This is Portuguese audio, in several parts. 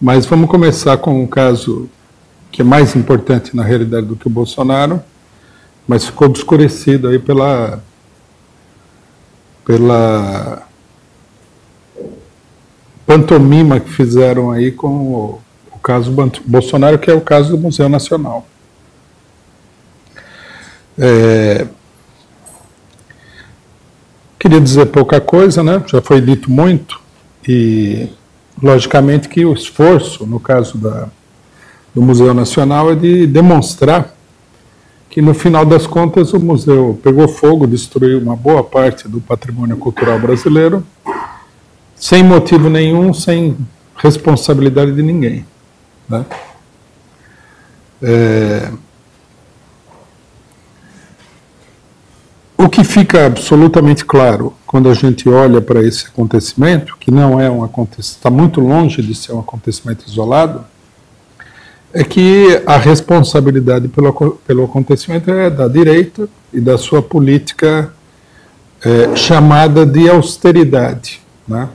Mas vamos começar com um caso que é mais importante na realidade do que o Bolsonaro, mas ficou obscurecido aí pela pantomima que fizeram aí com o caso Bolsonaro, que é o caso do Museu Nacional. Queria dizer pouca coisa, né? Já foi dito muito, e logicamente que o esforço, no caso do Museu Nacional, é de demonstrar que no final das contas o museu pegou fogo, destruiu uma boa parte do patrimônio cultural brasileiro, sem motivo nenhum, sem responsabilidade de ninguém, né? O que fica absolutamente claro quando a gente olha para esse acontecimento, que não é um acontecimento, está muito longe de ser um acontecimento isolado, é que a responsabilidade pelo acontecimento é da direita e da sua política chamada de austeridade, né?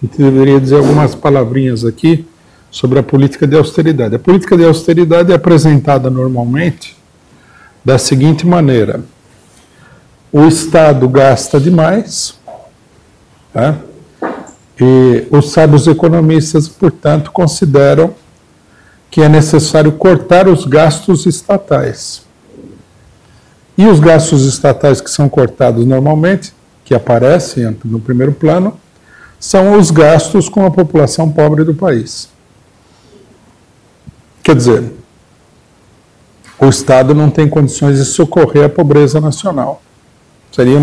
A gente deveria dizer algumas palavrinhas aqui sobre a política de austeridade. A política de austeridade é apresentada normalmente da seguinte maneira: o Estado gasta demais, né? E os sábios economistas, portanto, consideram que é necessário cortar os gastos estatais. E os gastos estatais que são cortados normalmente, que aparecem no primeiro plano, são os gastos com a população pobre do país. Quer dizer, o Estado não tem condições de socorrer a pobreza nacional. Seria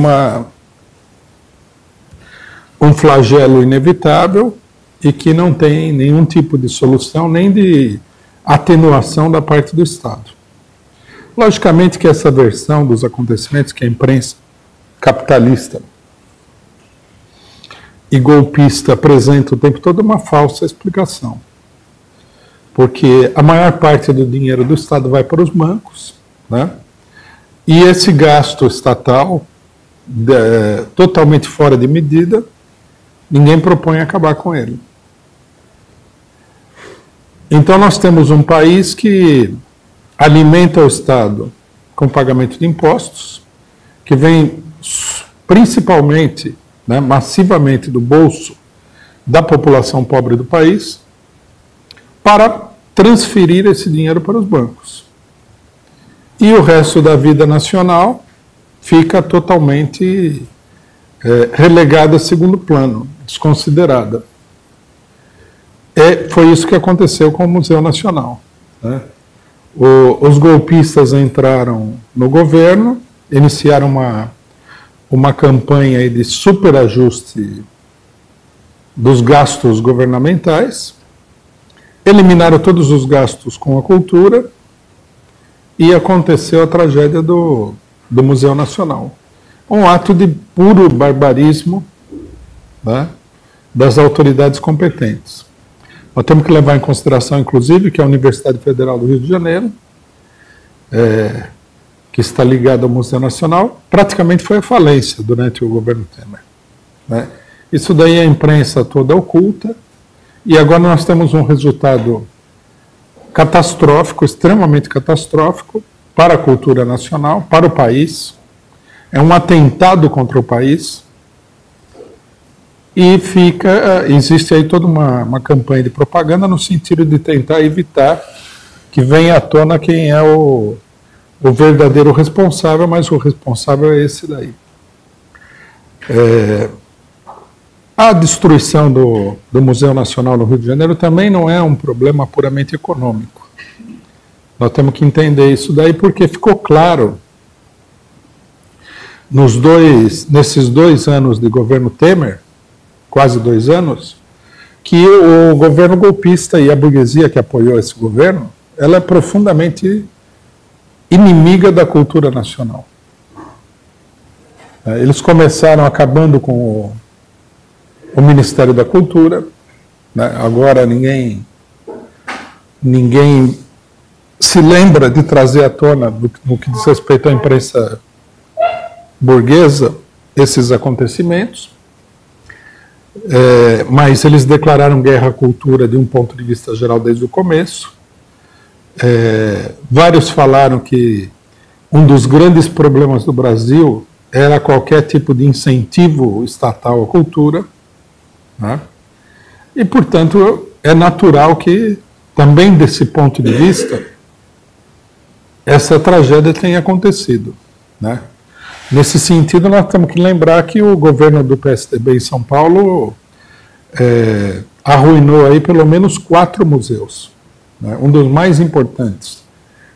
um flagelo inevitável e que não tem nenhum tipo de solução, nem de atenuação da parte do Estado. Logicamente que essa versão dos acontecimentos que a imprensa capitalista e golpista apresenta o tempo todo é uma falsa explicação. Porque a maior parte do dinheiro do Estado vai para os bancos, né? E esse gasto estatal, totalmente fora de medida, ninguém propõe acabar com ele. Então nós temos um país que alimenta o Estado com pagamento de impostos, que vem principalmente, né, massivamente do bolso da população pobre do país, para transferir esse dinheiro para os bancos. E o resto da vida nacional fica totalmente relegada a segundo plano, desconsiderada. Foi isso que aconteceu com o Museu Nacional, né? Os golpistas entraram no governo, iniciaram uma campanha aí de superajuste dos gastos governamentais, eliminaram todos os gastos com a cultura e aconteceu a tragédia do Museu Nacional. Um ato de puro barbarismo, né, das autoridades competentes. Nós temos que levar em consideração, inclusive, que a Universidade Federal do Rio de Janeiro, que está ligada ao Museu Nacional, praticamente foi à falência durante o governo Temer, né? Isso daí a imprensa toda oculta, e agora nós temos um resultado catastrófico, extremamente catastrófico, para a cultura nacional, para o país. É um atentado contra o país. E existe aí toda uma campanha de propaganda no sentido de tentar evitar que venha à tona quem é o verdadeiro responsável, mas o responsável é esse daí. A destruição do Museu Nacional no Rio de Janeiro também não é um problema puramente econômico. Nós temos que entender isso daí porque ficou claro nesses 2 anos de governo Temer, quase 2 anos, que o governo golpista e a burguesia que apoiou esse governo, ela é profundamente inimiga da cultura nacional. Eles começaram acabando com o Ministério da Cultura, né? Agora ninguém se lembra de trazer à tona, no que diz respeito à imprensa burguesa, esses acontecimentos. mas eles declararam guerra à cultura de um ponto de vista geral desde o começo. Vários falaram que um dos grandes problemas do Brasil era qualquer tipo de incentivo estatal à cultura, né? E, portanto, é natural que, também desse ponto de vista, essa tragédia tenha acontecido, né? Nesse sentido, nós temos que lembrar que o governo do PSDB em São Paulo arruinou aí pelo menos 4 museus, né? Um dos mais importantes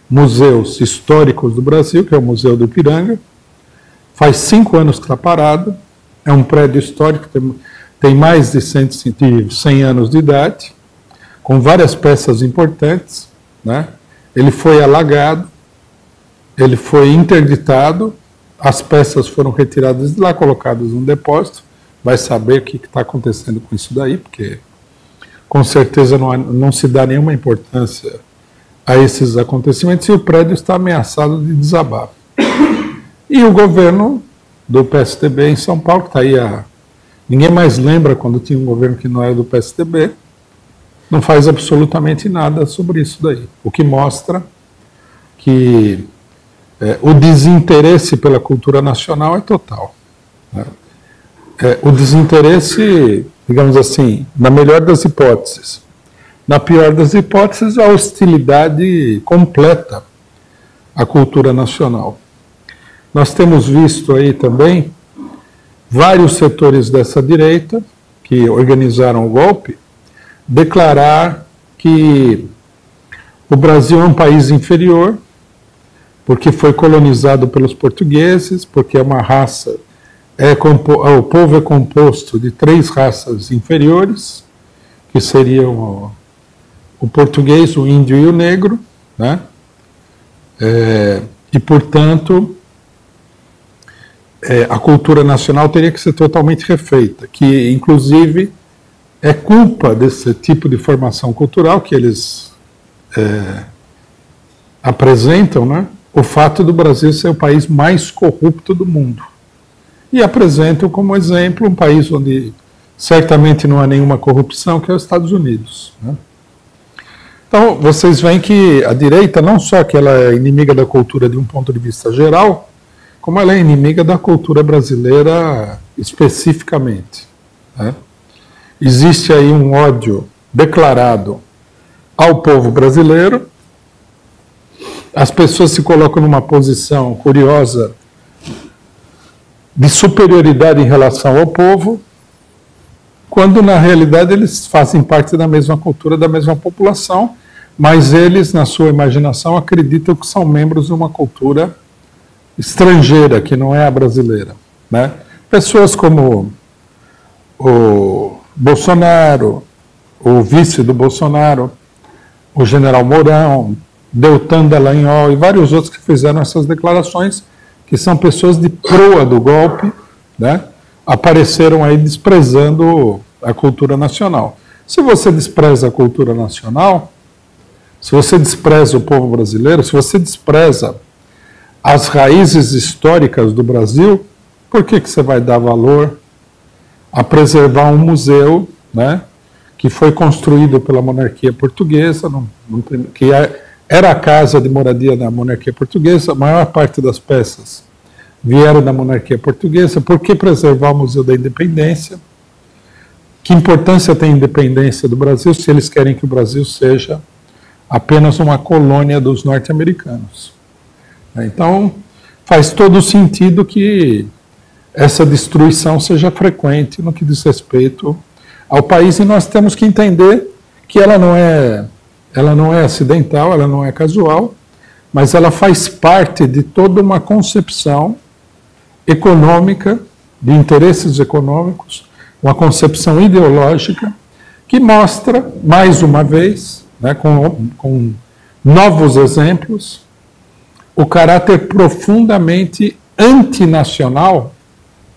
museus históricos do Brasil, que é o Museu do Ipiranga, faz 5 anos que está parado, é um prédio histórico, tem mais de 100 anos de idade, com várias peças importantes, né? Ele foi alagado, ele foi interditado, as peças foram retiradas de lá, colocadas num depósito, vai saber o que está acontecendo com isso daí, porque com certeza não se dá nenhuma importância a esses acontecimentos e o prédio está ameaçado de desabar. E o governo do PSDB em São Paulo, que está aí ninguém mais lembra quando tinha um governo que não era do PSDB, não faz absolutamente nada sobre isso daí. O que mostra que o desinteresse pela cultura nacional é total, né? O desinteresse, digamos assim, na melhor das hipóteses. Na pior das hipóteses, a hostilidade completa à cultura nacional. Nós temos visto aí também vários setores dessa direita, que organizaram o golpe, declarar que o Brasil é um país inferior, porque foi colonizado pelos portugueses, porque é uma raça, o povo é composto de 3 raças inferiores, que seriam o português, o índio e o negro, né? E, portanto, a cultura nacional teria que ser totalmente refeita, que, inclusive, é culpa desse tipo de formação cultural que eles apresentam, né? O fato do Brasil ser o país mais corrupto do mundo. E apresentam como exemplo um país onde certamente não há nenhuma corrupção, que é os Estados Unidos, né? Então, vocês veem que a direita, não só que ela é inimiga da cultura de um ponto de vista geral, como ela é inimiga da cultura brasileira especificamente, né? Existe aí um ódio declarado ao povo brasileiro. As pessoas se colocam numa posição curiosa de superioridade em relação ao povo, quando na realidade eles fazem parte da mesma cultura, da mesma população, mas eles, na sua imaginação, acreditam que são membros de uma cultura estrangeira, que não é a brasileira, né? Pessoas como o Bolsonaro, o vice do Bolsonaro, o general Mourão, Deltan Dallagnol e vários outros que fizeram essas declarações, que são pessoas de proa do golpe, né? Apareceram aí desprezando a cultura nacional. Se você despreza a cultura nacional, se você despreza o povo brasileiro, se você despreza as raízes históricas do Brasil, por que você vai dar valor a preservar um museu, né, que foi construído pela monarquia portuguesa, que era a casa de moradia da monarquia portuguesa, a maior parte das peças vieram da monarquia portuguesa? Por que preservar o Museu da Independência? Que importância tem a independência do Brasil se eles querem que o Brasil seja apenas uma colônia dos norte-americanos? Então, faz todo sentido que essa destruição seja frequente no que diz respeito ao país, e nós temos que entender que ela não é acidental, ela não é casual, mas ela faz parte de toda uma concepção econômica, de interesses econômicos, uma concepção ideológica que mostra, mais uma vez, né, com novos exemplos, o caráter profundamente antinacional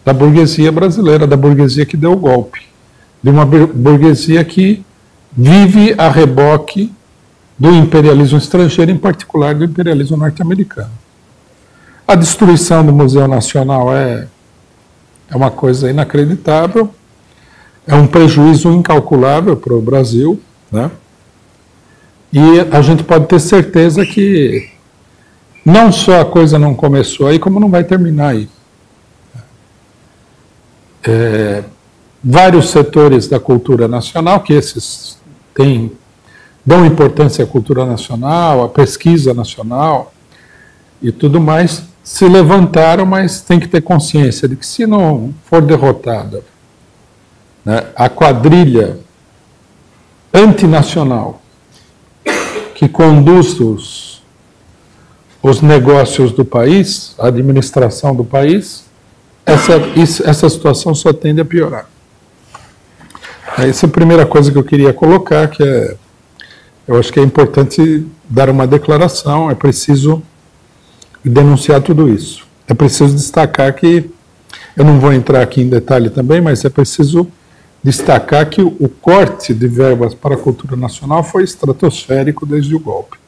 da burguesia brasileira, da burguesia que deu o golpe, de uma burguesia que vive a reboque do imperialismo estrangeiro, em particular do imperialismo norte-americano. A destruição do Museu Nacional é uma coisa inacreditável. é um prejuízo incalculável para o Brasil, né? E a gente pode ter certeza que não só a coisa não começou aí, como não vai terminar aí. Vários setores da cultura nacional, que esses dão importância à cultura nacional, à pesquisa nacional e tudo mais, se levantaram, mas tem que ter consciência de que se não for derrotada, né, a quadrilha antinacional que conduz os negócios do país, a administração do país, essa situação só tende a piorar. Essa é a primeira coisa que eu queria colocar, que eu acho que é importante dar uma declaração, é preciso denunciar tudo isso. É preciso destacar que, eu não vou entrar aqui em detalhe também, mas é preciso destacar que o corte de verbas para a cultura nacional foi estratosférico desde o golpe.